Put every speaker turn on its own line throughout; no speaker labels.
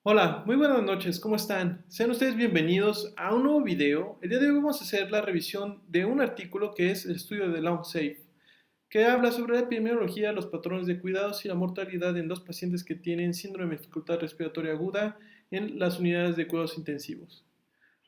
Hola, muy buenas noches, ¿cómo están? Sean ustedes bienvenidos a un nuevo video. El día de hoy vamos a hacer la revisión de un artículo que es el estudio de LongSafe, que habla sobre la epidemiología, los patrones de cuidados y la mortalidad en los pacientes que tienen síndrome de dificultad respiratoria aguda en las unidades de cuidados intensivos.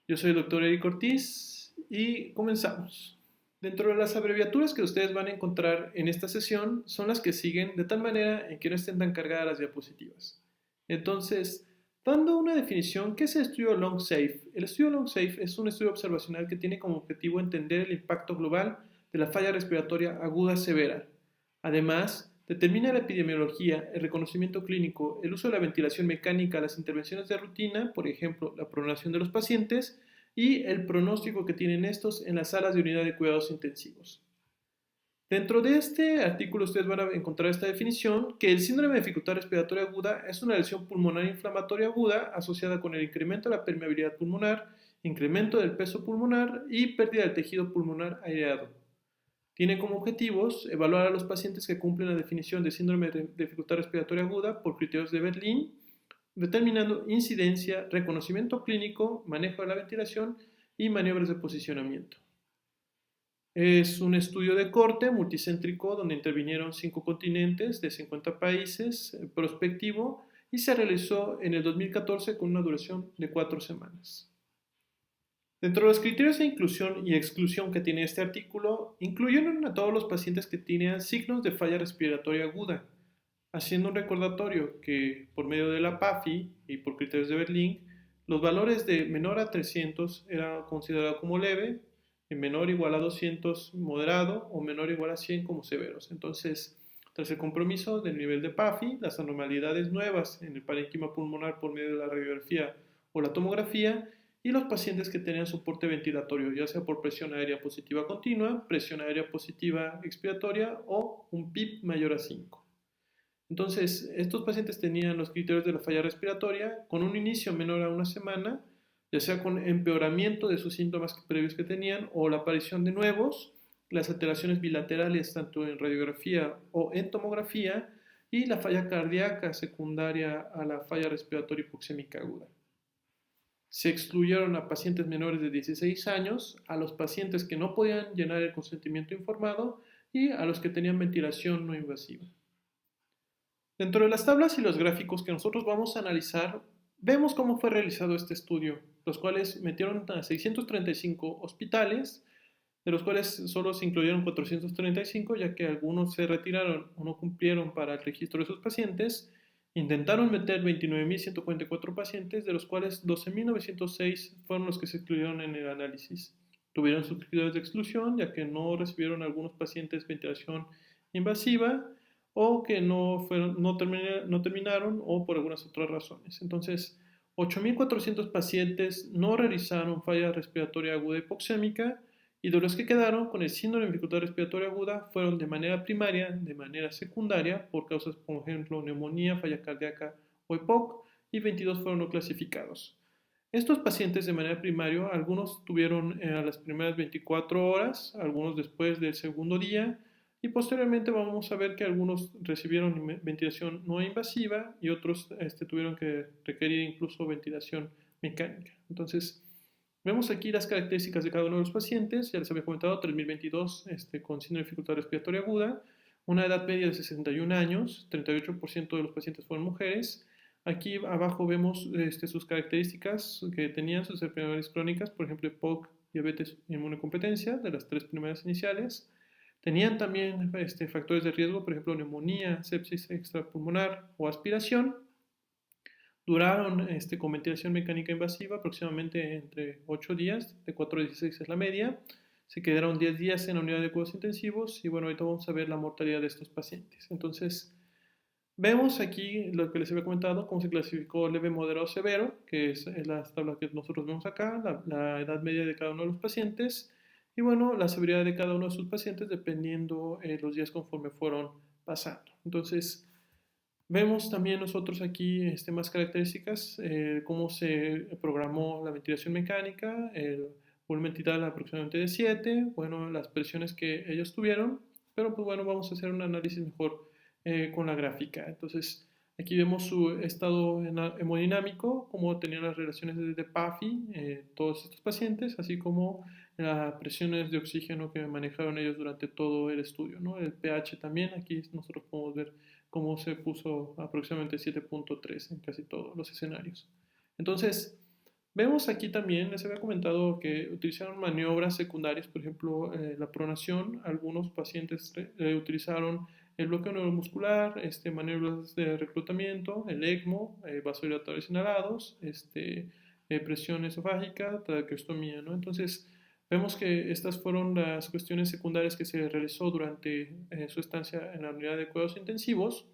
Yo soy el doctor Eric Ortiz y comenzamos. Dentro de las abreviaturas que ustedes van a encontrar en esta sesión son las que siguen de tal manera en que no estén tan cargadas las diapositivas. Entonces, dando una definición, ¿qué es el estudio LongSafe? El estudio LongSafe es un estudio observacional que tiene como objetivo entender el impacto global de la falla respiratoria aguda severa. Además, determina la epidemiología, el reconocimiento clínico, el uso de la ventilación mecánica, las intervenciones de rutina, por ejemplo, la pronación de los pacientes, y el pronóstico que tienen estos en las salas de unidad de cuidados intensivos. Dentro de este artículo ustedes van a encontrar esta definición, que el síndrome de dificultad respiratoria aguda es una lesión pulmonar inflamatoria aguda asociada con el incremento de la permeabilidad pulmonar, incremento del peso pulmonar y pérdida del tejido pulmonar aireado. Tiene como objetivos evaluar a los pacientes que cumplen la definición de síndrome de dificultad respiratoria aguda por criterios de Berlín, determinando incidencia, reconocimiento clínico, manejo de la ventilación y maniobras de posicionamiento. Es un estudio de corte multicéntrico donde intervinieron 5 continentes de 50 países, prospectivo, y se realizó en el 2014 con una duración de 4 semanas. Dentro de los criterios de inclusión y exclusión que tiene este artículo, incluyeron a todos los pacientes que tenían signos de falla respiratoria aguda, haciendo un recordatorio que por medio de la PAFI y por criterios de Berlín, los valores de menor a 300 eran considerados como leve, en menor igual a 200 moderado o menor igual a 100 como severos. Entonces, tras el compromiso del nivel de PAFI, las anormalidades nuevas en el parénquima pulmonar por medio de la radiografía o la tomografía y los pacientes que tenían soporte ventilatorio, ya sea por presión aérea positiva continua, presión aérea positiva expiratoria o un PIP mayor a 5. Entonces, estos pacientes tenían los criterios de la falla respiratoria con un inicio menor a una semana, ya sea con empeoramiento de sus síntomas previos que tenían o la aparición de nuevos, las alteraciones bilaterales tanto en radiografía o en tomografía y la falla cardíaca secundaria a la falla respiratoria hipoxémica aguda. Se excluyeron a pacientes menores de 16 años, a los pacientes que no podían llenar el consentimiento informado y a los que tenían ventilación no invasiva. Dentro de las tablas y los gráficos que nosotros vamos a analizar, vemos cómo fue realizado este estudio, los cuales metieron a 635 hospitales, de los cuales solo se incluyeron 435, ya que algunos se retiraron o no cumplieron para el registro de sus pacientes. Intentaron meter 29.144 pacientes, de los cuales 12.906 fueron los que se excluyeron en el análisis. Tuvieron sus criterios de exclusión, ya que no recibieron algunos pacientes ventilación invasiva o que no terminaron o por algunas otras razones. Entonces, 8.400 pacientes no realizaron falla respiratoria aguda hipoxémica y de los que quedaron con el síndrome de dificultad respiratoria aguda fueron de manera primaria, de manera secundaria, por causas, por ejemplo, neumonía, falla cardíaca o EPOC, y 22 fueron no clasificados. Estos pacientes de manera primaria, algunos tuvieron a las primeras 24 horas, algunos después del segundo día, y posteriormente vamos a ver que algunos recibieron ventilación no invasiva y otros tuvieron que requerir incluso ventilación mecánica. Entonces, vemos aquí las características de cada uno de los pacientes. Ya les había comentado, 3022 con síndrome de dificultad respiratoria aguda, una edad media de 61 años, 38% de los pacientes fueron mujeres. Aquí abajo vemos sus características que tenían sus enfermedades crónicas, por ejemplo, POC, diabetes y inmunocompetencia, de las 3 primeras iniciales. Tenían también factores de riesgo, por ejemplo, neumonía, sepsis extrapulmonar o aspiración. Duraron con ventilación mecánica invasiva aproximadamente entre 8 días, de 4 a 16 es la media. Se quedaron 10 días en la unidad de cuidados intensivos y bueno, ahorita vamos a ver la mortalidad de estos pacientes. Entonces, vemos aquí lo que les había comentado, cómo se clasificó leve, moderado, severo, que es la tabla que nosotros vemos acá, la edad media de cada uno de los pacientes y bueno, la severidad de cada uno de sus pacientes dependiendo los días conforme fueron pasando. Entonces, vemos también nosotros aquí más características, cómo se programó la ventilación mecánica, el volumen tidal aproximadamente de 7, bueno, las presiones que ellos tuvieron, pero pues bueno, vamos a hacer un análisis mejor con la gráfica. Entonces, Aquí vemos su estado hemodinámico, cómo tenían las relaciones de PAFI, todos estos pacientes, así como las presiones de oxígeno que manejaron ellos durante todo el estudio, ¿no? El pH también, aquí nosotros podemos ver cómo se puso aproximadamente 7.3 en casi todos los escenarios. Entonces, vemos aquí también, les había comentado que utilizaron maniobras secundarias, por ejemplo, la pronación. Algunos pacientes utilizaron el bloqueo neuromuscular, maniobras de reclutamiento, el ECMO, vasodilatadores inhalados, presión esofágica, traqueostomía, ¿no? Entonces, vemos que estas fueron las cuestiones secundarias que se realizó durante su estancia en la unidad de cuidados intensivos.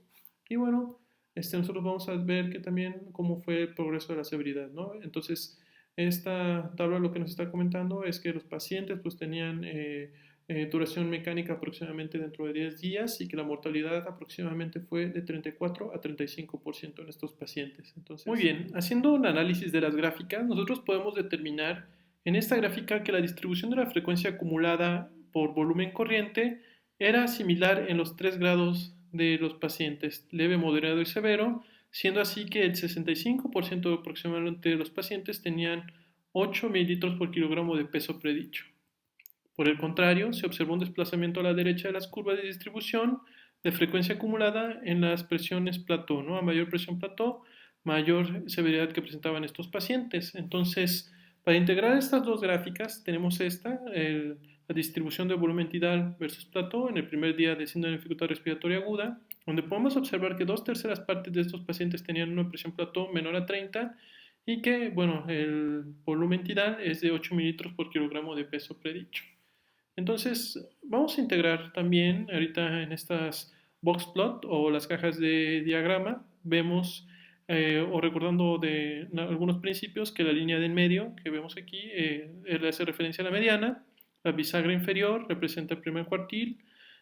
Y bueno, nosotros vamos a ver que también cómo fue el progreso de la severidad, ¿no? Entonces, esta tabla lo que nos está comentando es que los pacientes pues tenían duración mecánica aproximadamente dentro de 10 días y que la mortalidad aproximadamente fue de 34 a 35% en estos pacientes. Entonces, muy bien, haciendo un análisis de las gráficas, nosotros podemos determinar en esta gráfica que la distribución de la frecuencia acumulada por volumen corriente era similar en los 3 grados de los pacientes, leve, moderado y severo, siendo así que el 65% aproximadamente de los pacientes tenían 8 mililitros por kilogramo de peso predicho. Por el contrario, se observó un desplazamiento a la derecha de las curvas de distribución de frecuencia acumulada en las presiones plató, ¿no? A mayor presión plató, mayor severidad que presentaban estos pacientes. Entonces, para integrar estas dos gráficas, tenemos la distribución de volumen tidal versus plató en el primer día de síndrome de dificultad respiratoria aguda, donde podemos observar que 2/3 partes de estos pacientes tenían una presión plató menor a 30 y que, bueno, el volumen tidal es de 8 mililitros por kilogramo de peso predicho. Entonces, vamos a integrar también ahorita en estas box plot o las cajas de diagrama, vemos o recordando de algunos principios que la línea de en medio que vemos aquí le hace referencia a la mediana, la bisagra inferior representa el primer cuartil,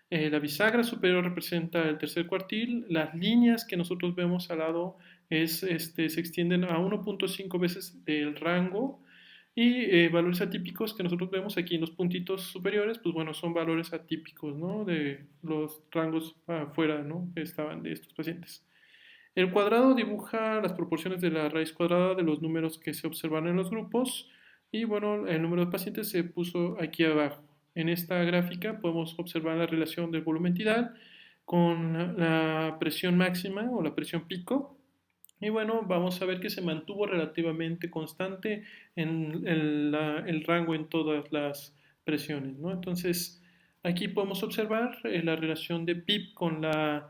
la bisagra superior representa el tercer cuartil, las líneas que nosotros vemos al lado se extienden a 1.5 veces del rango y valores atípicos que nosotros vemos aquí en los puntitos superiores, pues bueno, son valores atípicos, ¿no? De los rangos afuera, ¿no? Que estaban de estos pacientes. El cuadrado dibuja las proporciones de la raíz cuadrada de los números que se observan en los grupos y bueno, el número de pacientes se puso aquí abajo. En esta gráfica podemos observar la relación del volumen tidal con la presión máxima o la presión pico. Y bueno, vamos a ver que se mantuvo relativamente constante en el rango en todas las presiones, ¿no? Entonces, aquí podemos observar la relación de PIB con la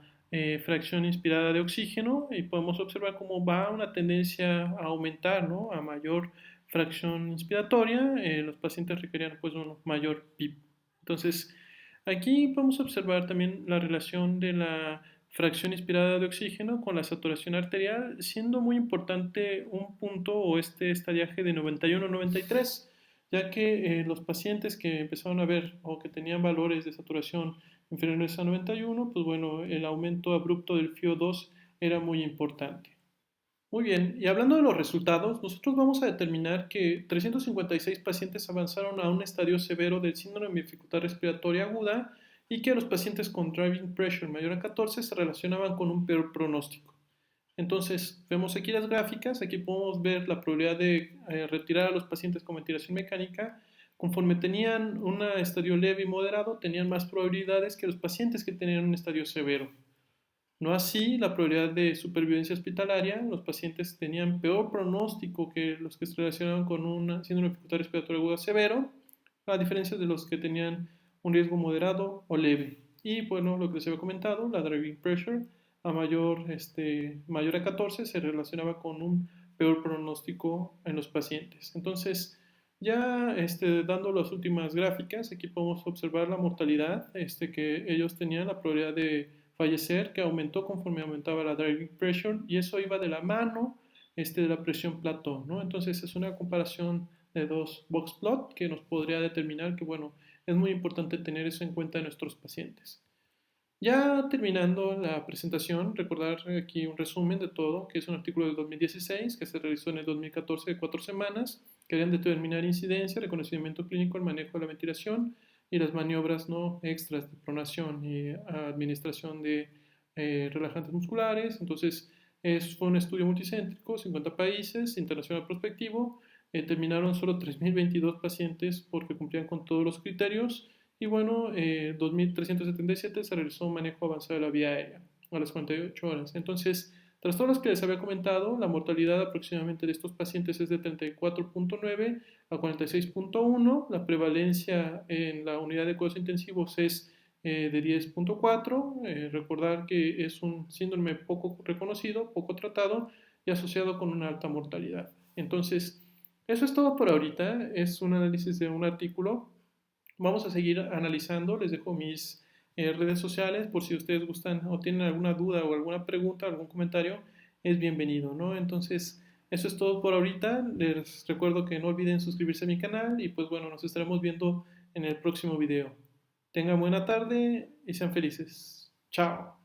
fracción inspirada de oxígeno y podemos observar cómo va una tendencia a aumentar, ¿no? A mayor fracción inspiratoria, los pacientes requerían pues un mayor PIB. Entonces, aquí podemos observar también la relación de la fracción inspirada de oxígeno con la saturación arterial, siendo muy importante un punto o este estadiaje de 91-93, ya que los pacientes que empezaron a ver o que tenían valores de saturación inferiores a 91, pues bueno, el aumento abrupto del FiO2 era muy importante. Muy bien, y hablando de los resultados, nosotros vamos a determinar que 356 pacientes avanzaron a un estadio severo del síndrome de dificultad respiratoria aguda y que los pacientes con driving pressure mayor a 14 se relacionaban con un peor pronóstico. Entonces, vemos aquí las gráficas, aquí podemos ver la probabilidad de retirar a los pacientes con ventilación mecánica. Conforme tenían un estadio leve y moderado, tenían más probabilidades que los pacientes que tenían un estadio severo. No así la probabilidad de supervivencia hospitalaria, los pacientes tenían peor pronóstico que los que se relacionaban con un síndrome de dificultad respiratoria aguda severo, a diferencia de los que tenían un riesgo moderado o leve. Y bueno, lo que les había comentado, la driving pressure mayor a 14 se relacionaba con un peor pronóstico en los pacientes. Entonces, ya dando las últimas gráficas, aquí podemos observar la mortalidad que ellos tenían, la probabilidad de fallecer, que aumentó conforme aumentaba la driving pressure, y eso iba de la mano de la presión plató, ¿no? Entonces es una comparación de dos box plot que nos podría determinar que, bueno, es muy importante tener eso en cuenta en nuestros pacientes. Ya terminando la presentación, recordar aquí un resumen de todo, que es un artículo del 2016 que se realizó en el 2014 de 4 semanas, que querían determinar incidencia, reconocimiento clínico, el manejo de la ventilación y las maniobras no extras de pronación y administración de relajantes musculares. Entonces, Fue un estudio multicéntrico, 50 países, internacional prospectivo. Terminaron solo 3.022 pacientes porque cumplían con todos los criterios. Y bueno, 2.377 se realizó un manejo avanzado de la vía aérea a las 48 horas. Entonces, tras todos los que les había comentado, la mortalidad aproximadamente de estos pacientes es de 34.9 a 46.1. La prevalencia en la unidad de cuidados intensivos es de 10.4. Recordar que es un síndrome poco reconocido, poco tratado y asociado con una alta mortalidad. Entonces, eso es todo por ahorita. Es un análisis de un artículo. Vamos a seguir analizando. Les dejo mis redes sociales por si ustedes gustan o tienen alguna duda o alguna pregunta, algún comentario, es bienvenido, ¿no? Entonces, eso es todo por ahorita. Les recuerdo que no olviden suscribirse a mi canal y pues bueno, nos estaremos viendo en el próximo video. Tengan buena tarde y sean felices. Chao.